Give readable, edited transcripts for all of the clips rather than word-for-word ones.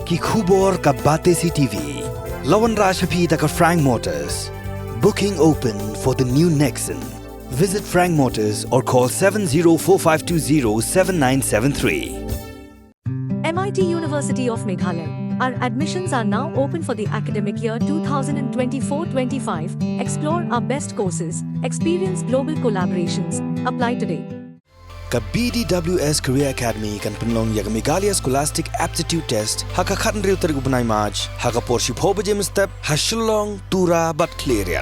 ki khubor ka Batesi TV. Lawan Rashaphi taka Frank Motors. Booking open for the new Nexon. Visit Frank Motors or call 7045207973. MIT University of Meghalaya. Our admissions are now open for the academic year 2024-25. Explore our best courses, experience global collaborations. Apply today. Ka BDWS Career Academy kan penlong ya Meghalaya Scholastic Aptitude Test haka khatan riu tarik upanai March haka porship ho bajem step hashulong tura bat clear.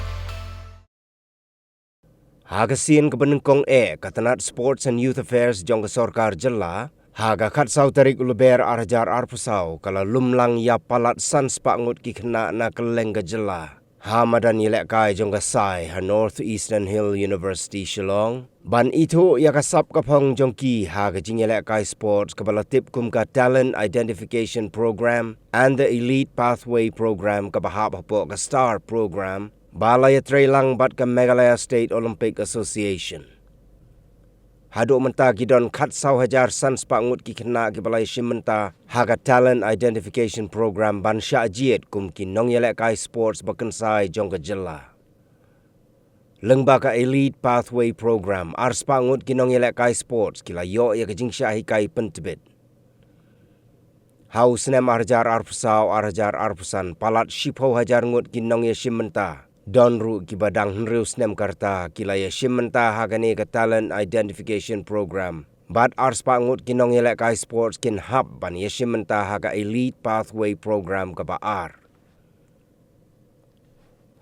Hagasin kebenengkong Tnat Sports and Youth Affairs jong Sorkar Jylla haga khat sau tarik uluber arjar arpusau kala lumlang ya palat sans pangut ki khna na keleng Jylla ha Nongïalehkai jong Kynsai ha Northeastern Hill University Shillong ban itu ya kasap kapong jong ki ha Nongïalehkai Sports kabala tip kum ka Talent Identification Program and the Elite Pathway Program kabahap hapo ka Star Program balaya trailang bat ka Meghalaya State Olympic Association. Hado menta gidon khat sau hajar sans pangut ki khna ki balai shimenta haga Talent Identification Program ban sha jiet kum ki Nongïalehkai Sports ba Kynsai jong Jylla. Lengba ka Elite Pathway Program ars pangut ki Nongïalehkai Sports kila yo ya ka jingsha hikai pentebit. Hau snem arjar arpusau arjar arpusan palat shipho hajar ngut ki Nongïa shimenta. Donru ki badang henriu snem karta kila ya shimenta hagane ka Talent Identification Program. Bat ars pangut ki Nongïalehkai Sports kin hab ban ya shimenta haga Elite Pathway Program ka baar.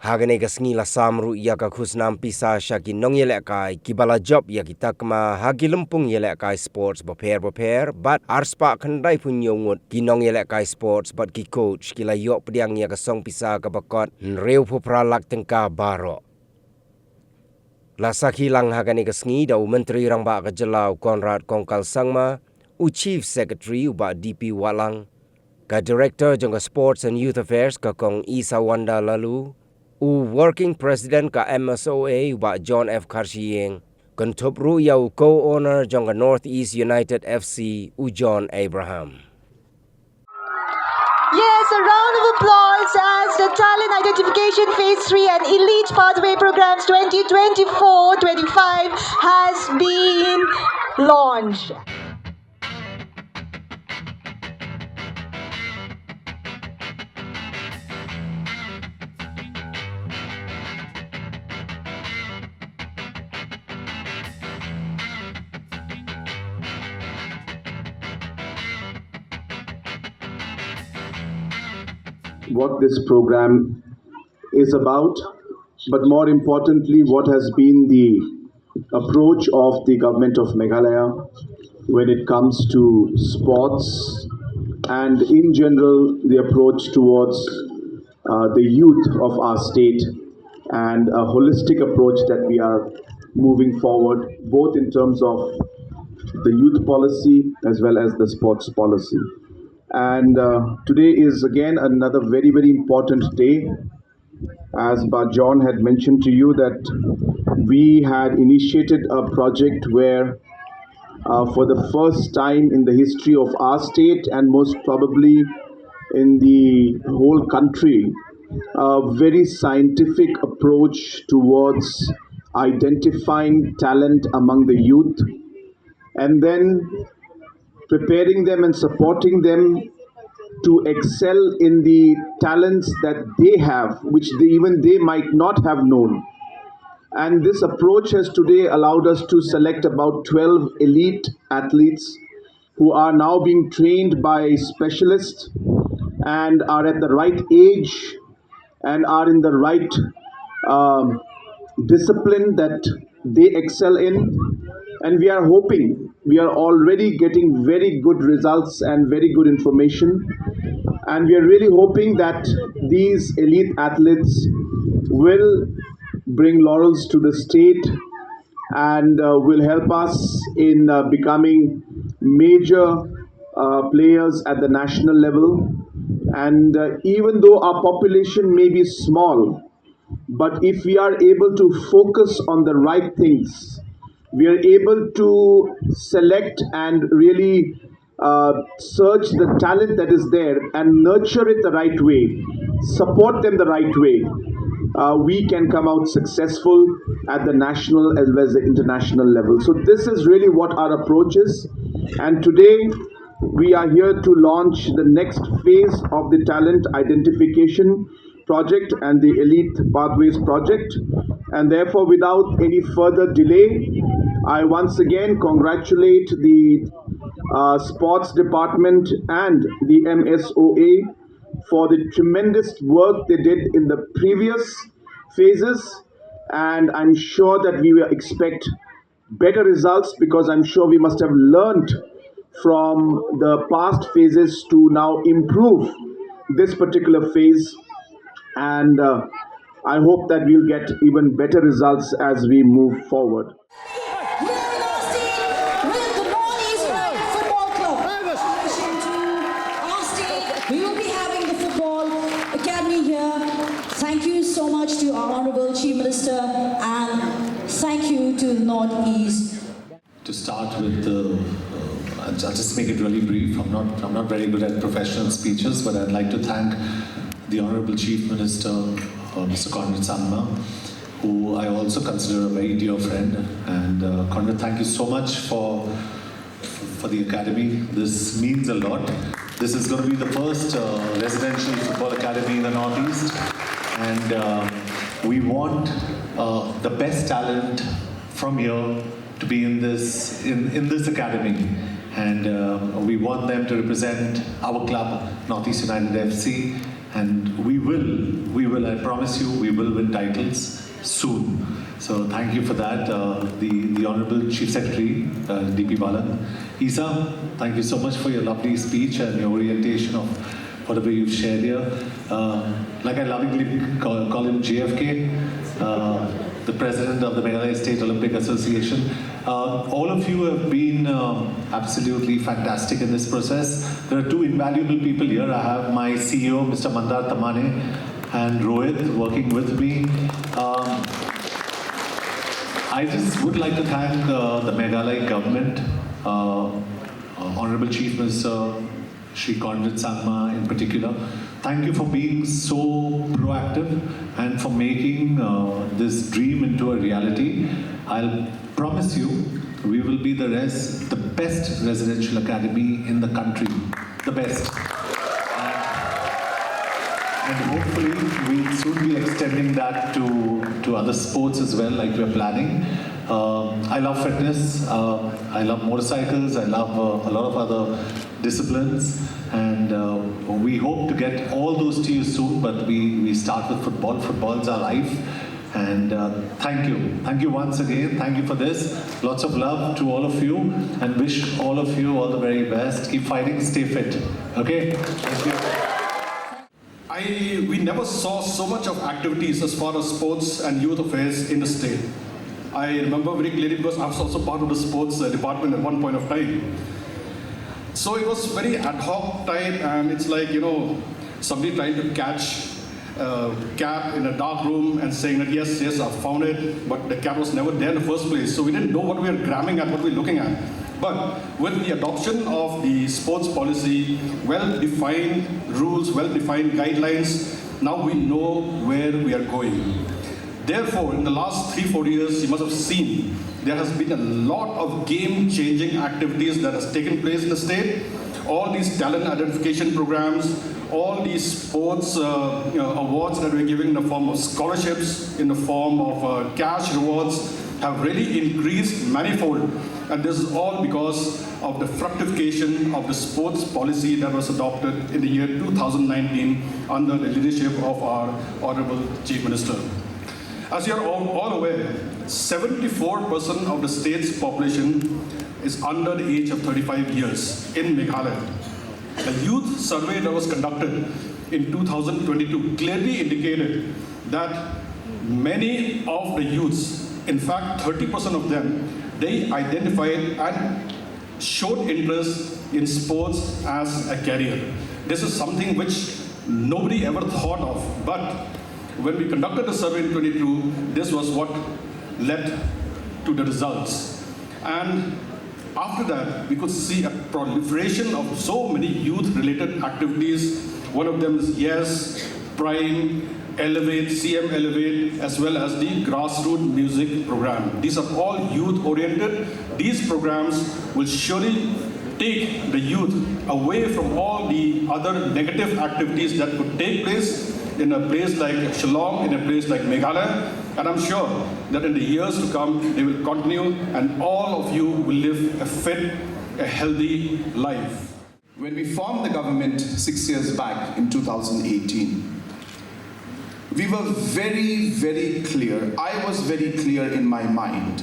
Hagane ka sngi la samru ya ka khusnam pisa sya ki Nongïalehkai ki bala job ya ki takma hagi lempung Nongïalehkai Sports baper bat ars pa khandai punyongut ki Nongïalehkai Sports bat ki coach kila yok pediang ya ka song pisa ka bakot nreu pupralak tengka baro. Lasa kilang hagane ka sngi dau menteri rang ba ka Jylla Konrad Kongkal Sangma u chief secretary u ba DP Walang ka director jong ka Sports and Youth Affairs ka kong Isa Wanda lalu u working president ka MSOA ba John F. Karshiyeng kontop ru yau co-owner jong ka Northeast United FC u John Abraham. Yes, a round of applause as the Talent Identification Phase 3 and Elite Pathway Programs 2024-25 has been launched. What this program is about, but more importantly, what has been the approach of the government of Meghalaya when it comes to sports and in general the approach towards the youth of our state and a holistic approach that we are moving forward both in terms of the youth policy as well as the sports policy. And today is again another very, very important day. As John had mentioned to you that we had initiated a project where for the first time in the history of our state and most probably in the whole country, a very scientific approach towards identifying talent among the youth and then preparing them and supporting them to excel in the talents that they have, which even they might not have known. And this approach has today allowed us to select about 12 elite athletes who are now being trained by specialists and are at the right age and are in the right discipline that they excel in. And we are hoping, we are already getting very good results and very good information. And we are really hoping that these elite athletes will bring laurels to the state and will help us in becoming major players at the national level. And even though our population may be small, but if we are able to focus on the right things, we are able to select and really search the talent that is there and nurture it the right way, support them the right way, we can come out successful at the national as well as the international level. So this is really what our approach is. And today we are here to launch the next phase of the talent identification project and the elite pathways project. And therefore, without any further delay, I once again congratulate the sports department and the MSOA for the tremendous work they did in the previous phases, and I'm sure that we will expect better results, because I'm sure we must have learned from the past phases to now improve this particular phase, and I hope that we'll get even better results as we move forward. We will be having the football academy here. Thank you so much to our Honorable Chief Minister, and thank you to the Northeast. To start with, I'll just make it really brief. I'm not very good at professional speeches, but I'd like to thank the Honorable Chief Minister, Mr. Conrad Sangma, who I also consider a very dear friend. And Conrad, thank you so much for the academy. This means a lot. This is going to be the first residential football academy in the Northeast, and we want the best talent from here to be in this academy, and we want them to represent our club, Northeast United FC, and we will, I promise you, we will win titles soon. So thank you for that, the Honorable Chief Secretary, DP Balan. Isa, thank you so much for your lovely speech and your orientation of whatever you've shared here. Like I lovingly call him JFK, the President of the Meghalaya State Olympic Association. All of you have been absolutely fantastic in this process. There are two invaluable people here. I have my CEO, Mr. Mandar Tamane, and Rohit working with me. I just would like to thank the Meghalaya government, Honorable Chief Minister Shri Conrad Sangma in particular. Thank you for being so proactive and for making this dream into a reality. I'll promise you, we will be the best residential academy in the country, the best. And hopefully we'll soon be extending that to other sports as well, like we're planning. I love fitness, I love motorcycles, I love a lot of other disciplines, and we hope to get all those to you soon, but we start with football. Football's our life, and thank you once again, thank you for this. Lots of love to all of you, and wish all of you all the very best. Keep fighting, stay fit, okay? Thank you. We never saw so much of activities as far as sports and youth affairs in the state. I remember very clearly because I was also part of the sports department at one point of time. So it was very ad hoc type, and it's like, somebody trying to catch a cat in a dark room and saying that yes, I found it, but the cat was never there in the first place. So we didn't know what we were grabbing at, what we were looking at. But with the adoption of the sports policy, well-defined rules, well-defined guidelines, now we know where we are going. Therefore, in the last 3-4 years, you must have seen there has been a lot of game-changing activities that has taken place in the state. All these talent identification programs, all these sports awards that we're giving in the form of scholarships, in the form of cash rewards, have really increased manifold. And this is all because of the fructification of the sports policy that was adopted in the year 2019 under the leadership of our Honorable Chief Minister. As you are all aware, 74% of the state's population is under the age of 35 years in Meghalaya. A youth survey that was conducted in 2022 clearly indicated that many of the youths, in fact 30% of them, they identified and showed interest in sports as a career. This is something which nobody ever thought of, but when we conducted the survey in 22, this was what led to the results. And After that, we could see a proliferation of so many youth-related activities. One of them is YES, Prime, Elevate, CM Elevate, as well as the grassroots music program. These are all youth-oriented. These programs will surely take the youth away from all the other negative activities that could take place in a place like Shillong, in a place like Meghalaya. And I'm sure that in the years to come, they will continue and all of you will live a fit, a healthy life. When we formed the government 6 years back in 2018, we were very, very clear, I was very clear in my mind,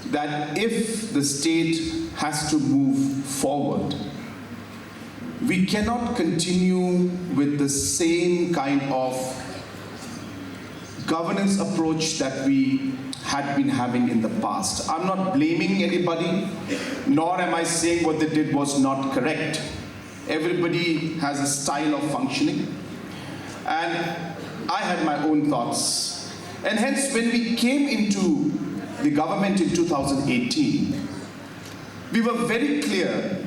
that if the state has to move forward, we cannot continue with the same kind of governance approach that we had been having in the past. I'm not blaming anybody, nor am I saying what they did was not correct. Everybody has a style of functioning, and I had my own thoughts. And hence, when we came into the government in 2018, we were very clear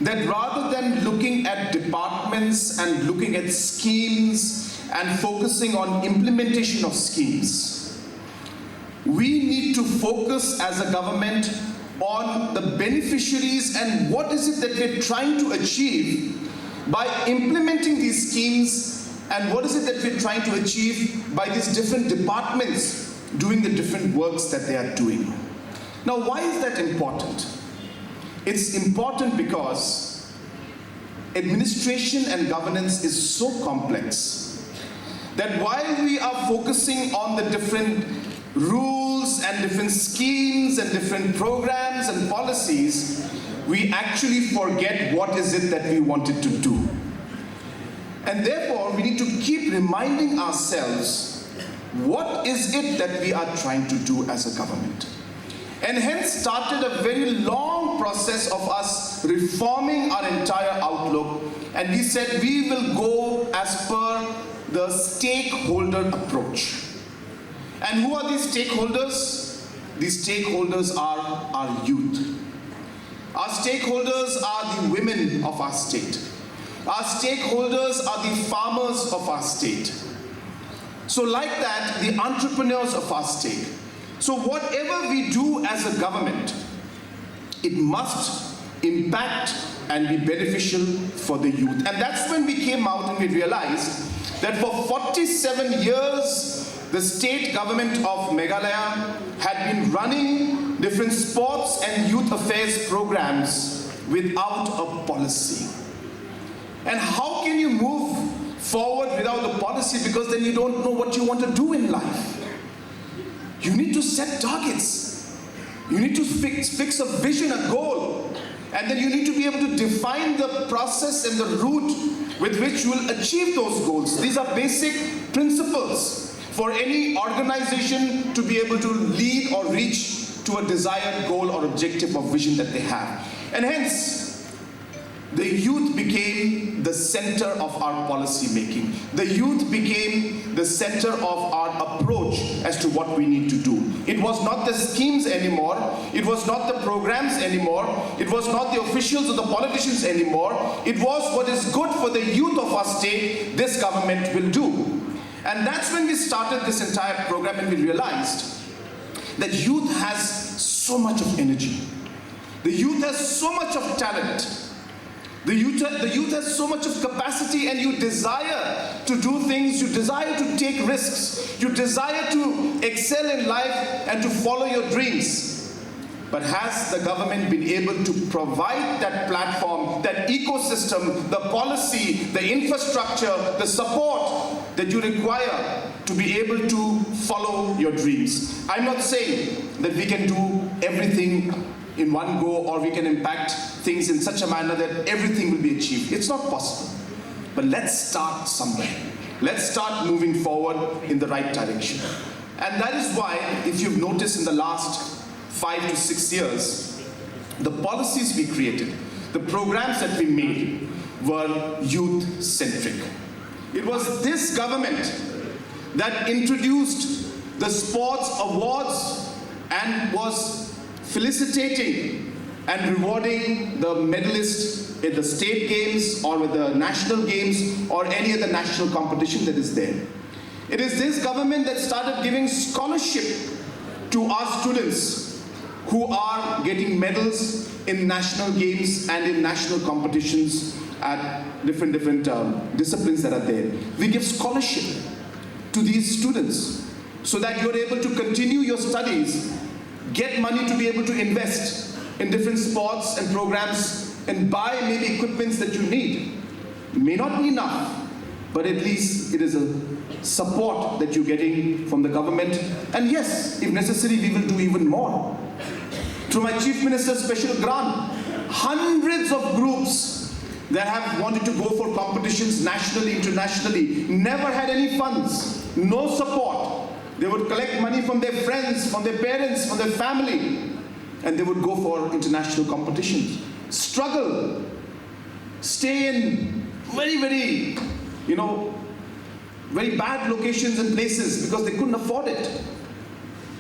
that rather than looking at departments and looking at schemes and focusing on implementation of schemes, we need to focus as a government on the beneficiaries and what is it that we're trying to achieve by implementing these schemes, and what is it that we're trying to achieve by these different departments doing the different works that they are doing. Now, why is that important? It's important because administration and governance is so complex that while we are focusing on the different rules and different schemes and different programs and policies, we actually forget what is it that we wanted to do. And therefore, we need to keep reminding ourselves, what is it that we are trying to do as a government? And hence started a very long process of us reforming our entire outlook. And we said we will go as per the stakeholder approach. And who are these stakeholders? These stakeholders are our youth. Our stakeholders are the women of our state. Our stakeholders are the farmers of our state. So like that, the entrepreneurs of our state. So whatever we do as a government, it must impact and be beneficial for the youth. And that's when we came out and we realized that for 47 years, the state government of Meghalaya had been running different sports and youth affairs programs without a policy. And how can you move forward without a policy? Because then you don't know what you want to do in life. You need to set targets. You need to fix a vision, a goal. And then you need to be able to define the process and the route with which you will achieve those goals. These are basic principles for any organization to be able to lead or reach to a desired goal or objective or vision that they have. And hence, the youth became the center of our policy making. The youth became the center of our approach as to what we need to do. It was not the schemes anymore. It was not the programs anymore. It was not the officials or the politicians anymore. It was what is good for the youth of our state, this government will do. And that's when we started this entire program, and we realized that youth has so much of energy. The youth has so much of talent. The youth has so much of capacity, and you desire to do things, you desire to take risks, you desire to excel in life and to follow your dreams. But has the government been able to provide that platform, that ecosystem, the policy, the infrastructure, the support that you require to be able to follow your dreams? I'm not saying that we can do everything in one go, or we can impact things in such a manner that everything will be achieved. It's not possible. But let's start somewhere. Let's start moving forward in the right direction. And that is why, if you've noticed in the last 5 to 6 years, the policies we created, the programs that we made were youth-centric. It was this government that introduced the sports awards and was felicitating and rewarding the medalists in the state games or with the national games or any other national competition that is there. It is this government that started giving scholarship to our students who are getting medals in national games and in national competitions at different disciplines that are there. We give scholarship to these students so that you're able to continue your studies, get money to be able to invest in different sports and programs and buy maybe equipments that you need. May not be enough, but at least it is a support that you're getting from the government. And yes, if necessary, we will do even more. Through my Chief Minister's special grant, hundreds of groups that have wanted to go for competitions nationally, internationally, never had any funds, no support. They would collect money from their friends, from their parents, from their family, and they would go for international competitions. Struggle, stay in very bad locations and places because they couldn't afford it.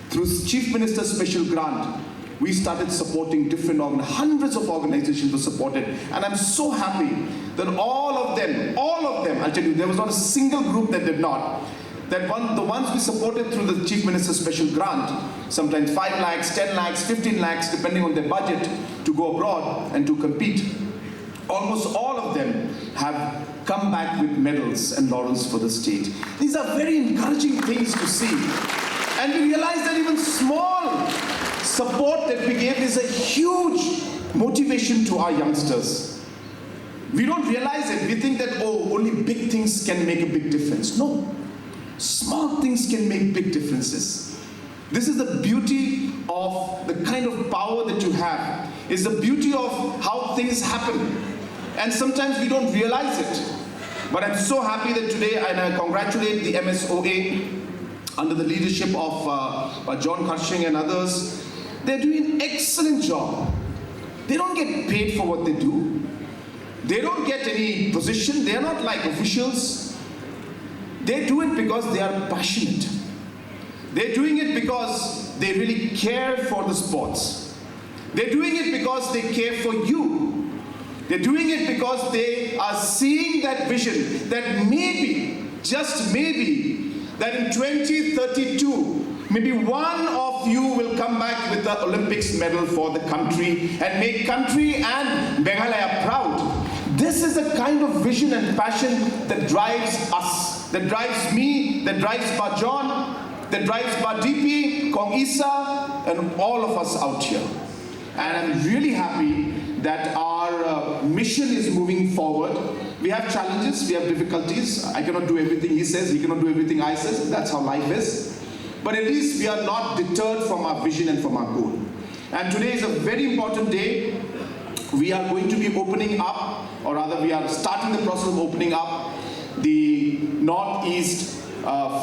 Through Chief Minister's special grant, we started supporting different hundreds of organizations were supported, and I'm so happy that all of them, I'll tell you, there was not a single group that did not. The ones we supported through the Chief Minister's special grant, sometimes 5 lakhs, 10 lakhs, 15 lakhs, depending on their budget to go abroad and to compete. Almost all of them have come back with medals and laurels for the state. These are very encouraging things to see. And we realize that even small support that we gave is a huge motivation to our youngsters. We don't realize it. We think that, only big things can make a big difference. No. Small things can make big differences. This is the beauty of the kind of power that you have. It's the beauty of how things happen. And sometimes we don't realize it. But I'm so happy that today, and I congratulate the MSOA under the leadership of John Karshing and others. They're doing an excellent job. They don't get paid for what they do. They don't get any position. They're not like officials. They do it because they are passionate. They're doing it because they really care for the sports. They're doing it because they care for you. They're doing it because they are seeing that vision that maybe, just maybe, that in 2032, maybe one of you will come back with the Olympics medal for the country and make country and Meghalaya proud. This is the kind of vision and passion that drives us, that drives me, that drives Bajon, that drives DP, Kynsai, and all of us out here. And I'm really happy that our mission is moving forward. We have challenges, we have difficulties. I cannot do everything he says, he cannot do everything I say. That's how life is. But at least we are not deterred from our vision and from our goal. And today is a very important day. We are going to be opening up, or rather we are starting the process of opening up the Northeast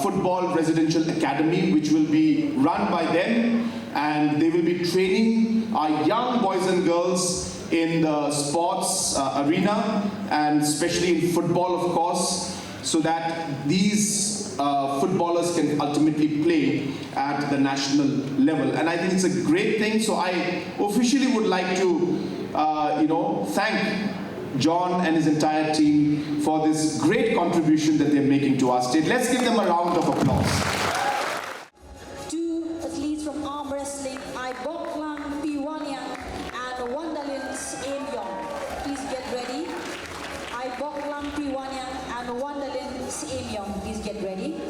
Football Residential Academy, which will be run by them, and they will be training our young boys and girls in the sports arena, and especially in football, of course, so that these footballers can ultimately play at the national level. And I think it's a great thing. So I officially would like to, thank John and his entire team for this great contribution that they're making to our state. Let's give them a round of applause. Two athletes from arm wrestling, Iboklang Piwanyang and Wandalin Siemyong. Please get ready. Iboklang Piwanyang and Wandalin Siemyong. Please get ready.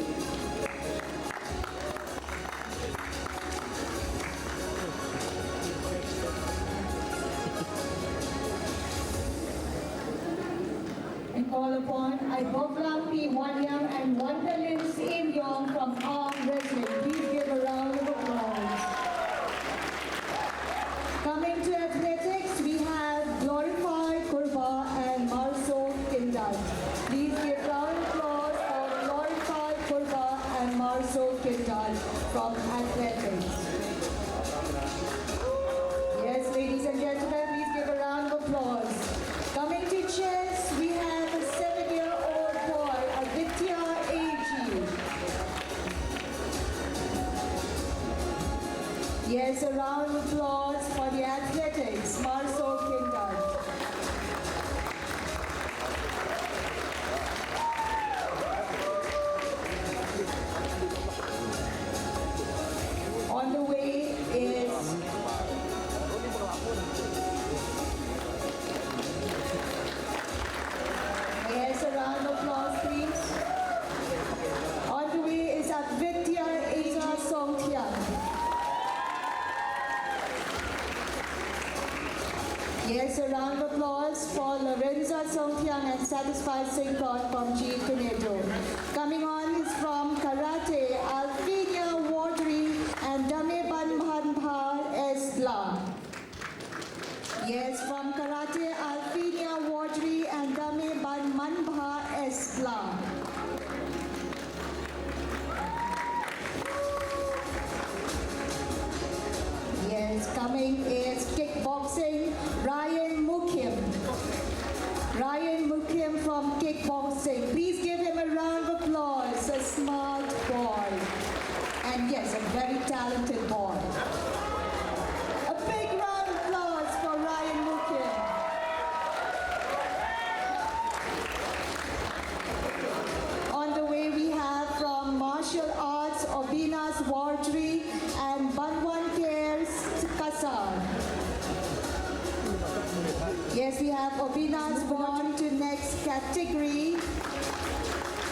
And call upon Iboklang Piwanyang and Wandalin Siemyong from arm wrestling. Please give a round of applause. Coming to athletics, we have Glorified Kurba and Marso Kindal. Please give a round of applause for Glorified Kurba and Marso Kindal from athletics. Yes, ladies and gentlemen, please give a round of applause. Coming to chess, we have a 7-year-old boy, Aditya A.G. round of applause for Lorenza Songkyang and Satisfied Singkon from G. Tornado. Coming on is from Karate, Alfinia Wardry and Dame Banbhanbhar Esla. Yes, from Karate, Alfinia Wardry and Dame Banbhanbhar Esla. Yes, coming is kickboxing, Ryan Mukim. Ryan Mukim from kickboxing. Please give him a round of applause. A smart boy. And yes, a very talented boy. A big round of applause for Ryan Mukim. On the way we have from martial arts, Obinas Wardry and Banwan Cares Kasar. Yes, we have Obinas on to next category,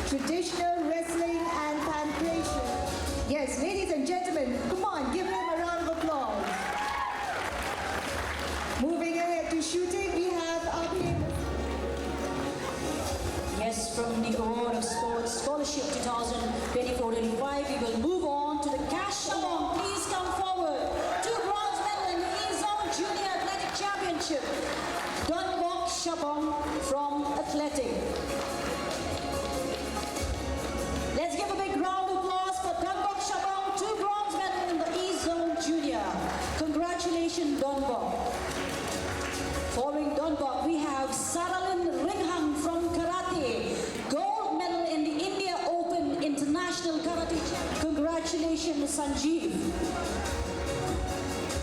traditional wrestling and pancration. Yes, ladies and gentlemen, come on, give him a round of applause. Moving ahead to shooting, we have Abhi. Yes, from the Award of Sports Scholarship 2024-25, we will move on to the cash amount. Please come forward. 2 bronze medal in the E-Zone Junior Athletic Championship. Donbok Shabong from Athletic. Let's give a big round of applause for Donbok Shabong, 2 bronze medal in the E-Zone Junior. Congratulations, Donbok. Following Donbok, we have Saralin Ringhang from Karate, gold medal in the India Open International Karate Championship. Congratulations, Sanjeev.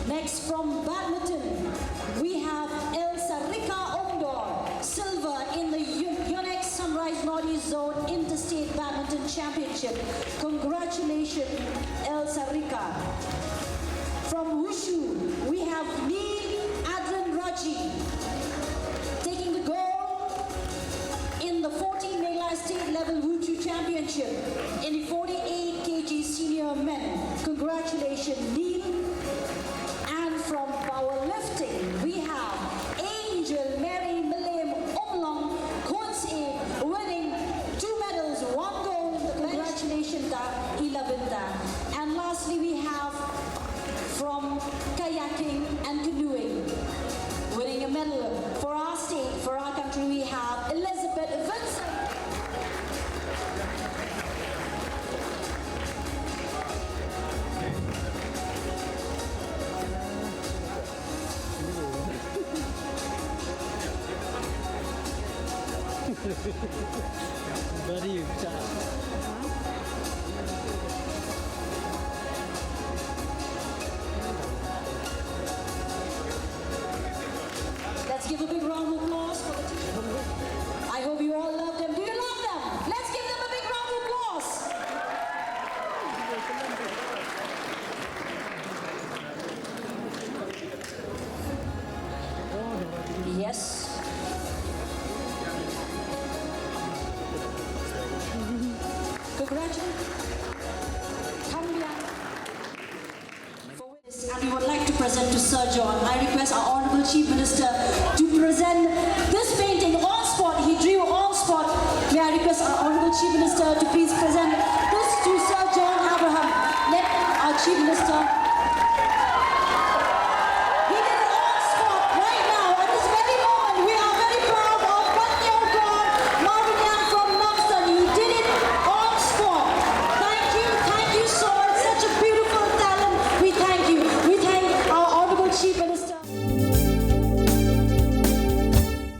Next from badminton, we have Elsa Rika Omdor, silver in the Yonex Sunrise Northeast Zone Interstate Badminton Championship. Congratulations, Elsa Rika. From Wushu, we have Neil Adrian Raji, taking the gold in the 14 Meghalaya State Level Wushu Championship in the 48 kg senior men. Congratulations, Neil. And from powerlifting, we have Angel Mary Milem Omlong, Khonse, winning 2 medals, 1 gold. Congratulations, Ilavinda. And lastly, we have from kayaking and canoeing, winning a medal for our state, for our country, we have Elizabeth Vincent. Let's give a big round of applause for the team. I hope you all love them. Do you love them? Let's give them a big round of applause. Yes. Congratulations. And we would like to present to Sir John. I request our Honourable Chief Minister to present this painting on spot. He drew on spot. May I request our Honourable Chief Minister to please present this to Sir John Abraham. Let our Chief Minister